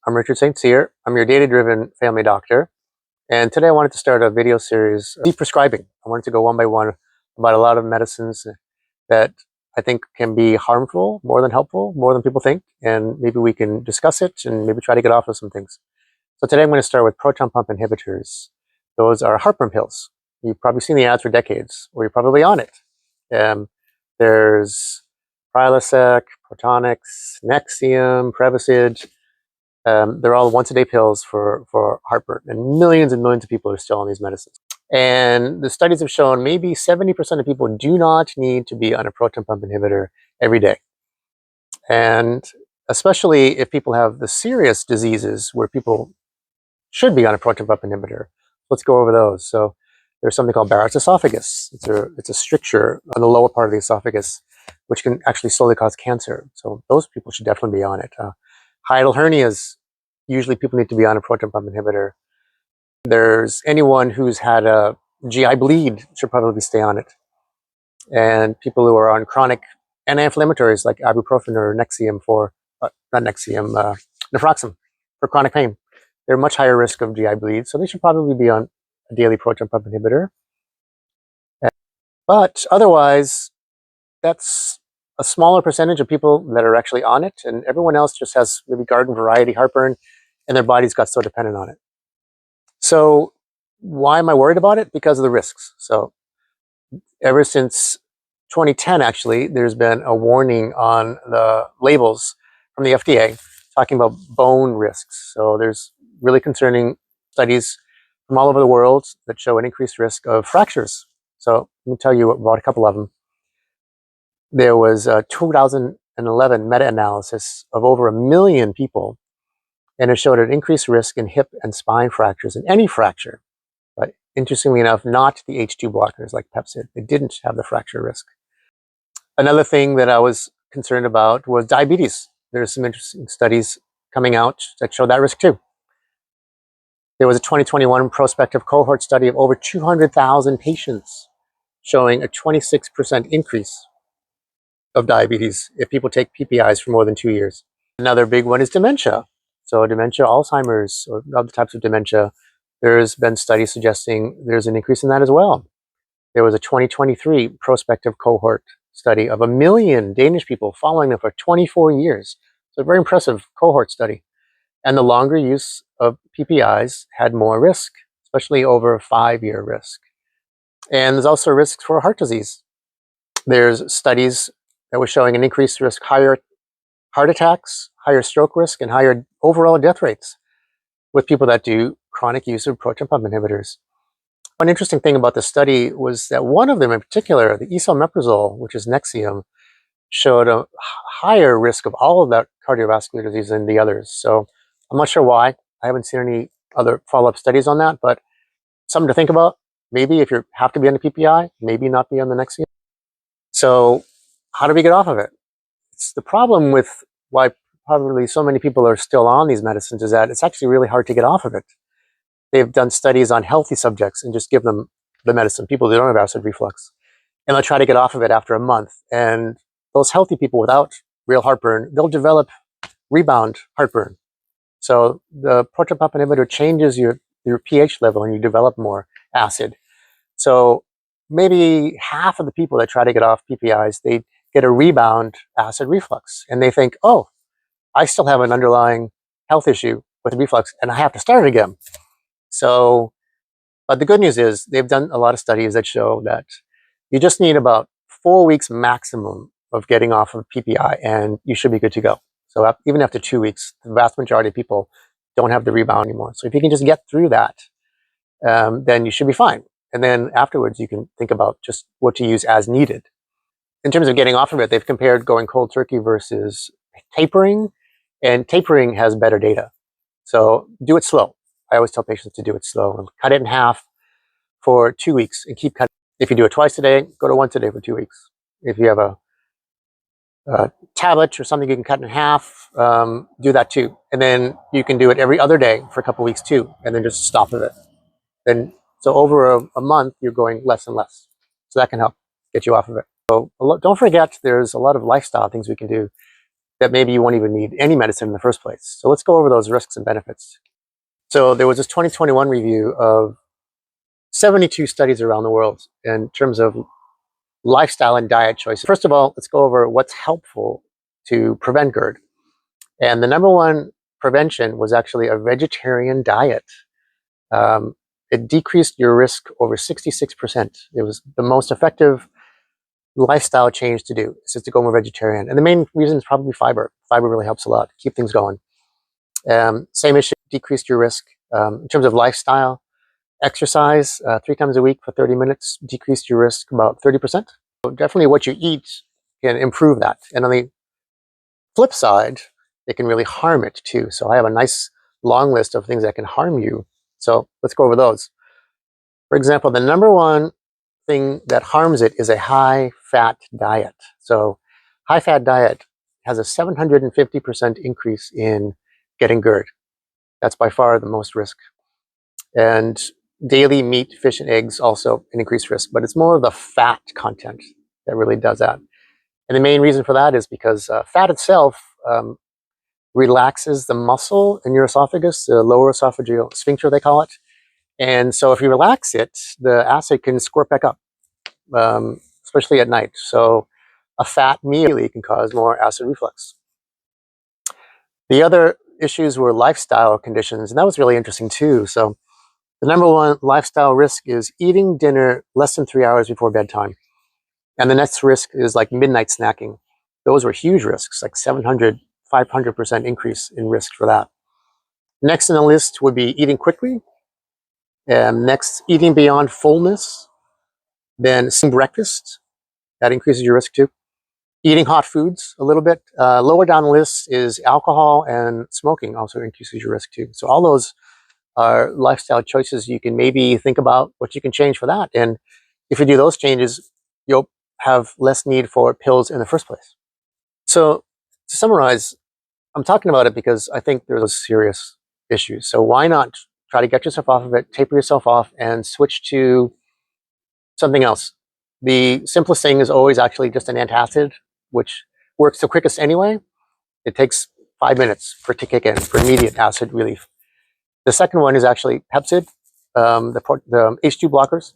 I'm Richard St. Cyr. I'm your data-driven family doctor. And today I wanted to start a video series of prescribing. I wanted to go one by one about a lot of medicines that I think can be harmful, more than helpful, more than people think. And maybe we can discuss it and maybe try to get off of some things. So today I'm going to start with proton pump inhibitors. Those are heartburn pills. You've probably seen the ads for decades, or you're probably on it. There's Prilosec, Protonix, Nexium, Prevacid. They're all once-a-day pills for heartburn, and millions of people are still on these medicines. And the studies have shown maybe 70% of people do not need to be on a proton pump inhibitor every day. And especially if people have the serious diseases where people should be on a proton pump inhibitor. Let's go over those. So there's something called Barrett's esophagus. It's a stricture on the lower part of the esophagus, which can actually slowly cause cancer. So those people should definitely be on it. Hiatal hernias, usually people need to be on a proton pump inhibitor. There's anyone who's had a GI bleed should probably stay on it. And people who are on chronic anti-inflammatories like ibuprofen or Nexium naproxen for chronic pain, they're much higher risk of GI bleed, so they should probably be on a daily proton pump inhibitor. But otherwise, that's a smaller percentage of people that are actually on it, and everyone else just has maybe garden variety heartburn, and their bodies got so dependent on it. So why am I worried about it? Because of the risks. So ever since 2010, actually, there's been a warning on the labels from the FDA talking about bone risks. So there's really concerning studies from all over the world that show an increased risk of fractures. So let me tell you about a couple of them. There was a 2011 meta-analysis of over 1 million people, and it showed an increased risk in hip and spine fractures in any fracture. But interestingly enough, not the H2 blockers like Pepcid. They didn't have the fracture risk. Another thing that I was concerned about was diabetes. There's some interesting studies coming out that show that risk too. There was a 2021 prospective cohort study of over 200,000 patients showing a 26% increase of diabetes if people take PPIs for more than 2 years. Another big one is dementia. So dementia, Alzheimer's, or other types of dementia, there's been studies suggesting there's an increase in that as well. There was a 2023 prospective cohort study of 1 million Danish people following them for 24 years. So a very impressive cohort study. And the longer use of PPIs had more risk, especially over a 5-year risk. And there's also risks for heart disease. There's studies that were showing an increased risk, higher heart attacks, higher stroke risk, and higher overall death rates with people that do chronic use of proton pump inhibitors. One interesting thing about the study was that one of them in particular, the esomeprazole, which is Nexium, showed a higher risk of all of that cardiovascular disease than the others. So I'm not sure why. I haven't seen any other follow-up studies on that, but something to think about. Maybe if you have to be on the PPI, maybe not be on the Nexium. So how do we get off of it? It's the problem with why probably so many people are still on these medicines is that it's actually really hard to get off of it. They've done studies on healthy subjects and just give them the medicine, people who don't have acid reflux, and they'll try to get off of it after a month. And those healthy people without real heartburn, they'll develop rebound heartburn. So the proton pump inhibitor changes your pH level and you develop more acid. So maybe half of the people that try to get off PPIs, they get a rebound acid reflux. And they think, oh, I still have an underlying health issue with reflux and I have to start again. So, but the good news is they've done a lot of studies that show that you just need about 4 weeks maximum of getting off of PPI and you should be good to go. So even after 2 weeks, the vast majority of people don't have the rebound anymore. So if you can just get through that, then you should be fine. And then afterwards, you can think about just what to use as needed. In terms of getting off of it, they've compared going cold turkey versus tapering, and tapering has better data. So do it slow. I always tell patients to do it slow and cut it in half for 2 weeks and keep cutting. If you do it twice a day, go to once a day for 2 weeks. If you have a tablet or something you can cut in half, do that too. And then you can do it every other day for a couple of weeks too, and then just stop with it. Then, so over a month, you're going less and less. So that can help get you off of it. So don't forget, there's a lot of lifestyle things we can do. that maybe you won't even need any medicine in the first place. So let's go over those risks and benefits. So there was this 2021 review of 72 studies around the world in terms of lifestyle and diet choices. First of all, let's go over what's helpful to prevent GERD. And the number one prevention was actually a vegetarian diet. It decreased your risk over 66%. It was the most effective lifestyle change to do, is just to go more vegetarian. And the main reason is probably fiber. Fiber really helps a lot, keep things going. Same issue, decreased your risk. In terms of lifestyle, exercise 3 times a week for 30 minutes decreased your risk about 30%. So definitely what you eat can improve that. And on the flip side, it can really harm it too. So I have a nice long list of things that can harm you. So let's go over those. For example, the number one thing that harms it is a high-fat diet. So high-fat diet has a 750% increase in getting GERD. That's by far the most risk. And daily meat, fish, and eggs also an increased risk, but it's more of the fat content that really does that. And the main reason for that is because fat itself relaxes the muscle in your esophagus, the lower esophageal sphincter, they call it. And so if you relax it, the acid can squirt back up, especially at night. So a fat meal can cause more acid reflux. The other issues were lifestyle conditions, and that was really interesting too. So the number one lifestyle risk is eating dinner less than 3 hours before bedtime. And the next risk is like midnight snacking. Those were huge risks, like 700, 500% increase in risk for that. Next on the list would be eating quickly. And next, eating beyond fullness. Then some breakfast, that increases your risk too. Eating hot foods a little bit. Lower down the list is alcohol, and smoking also increases your risk too. So all those are lifestyle choices you can maybe think about what you can change for that. And if you do those changes, you'll have less need for pills in the first place. So to summarize, I'm talking about it because I think there's serious issues. So why not try to get yourself off of it, taper yourself off, and switch to something else? The simplest thing is always actually just an antacid, which works the quickest anyway. It takes 5 minutes for it to kick in for immediate acid relief. The second one is actually Pepsid, the H2 blockers,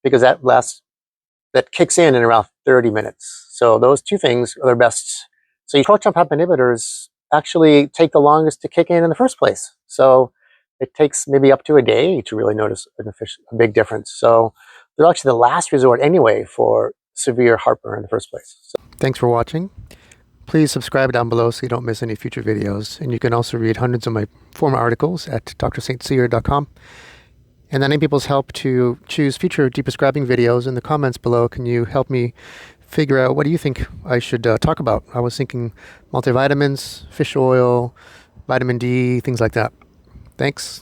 because that kicks in around 30 minutes. So those two things are the best. So your proton pump inhibitors actually take the longest to kick in the first place. So it takes maybe up to a day to really notice a big difference. So they're actually the last resort anyway for severe heartburn in the first place. So, thanks for watching. Please subscribe down below so you don't miss any future videos. And you can also read hundreds of my former articles at drstsear.com. And I need people's help to choose future deprescribing videos. In the comments below, can you help me figure out what do you think I should talk about? I was thinking multivitamins, fish oil, vitamin D, things like that. Thanks.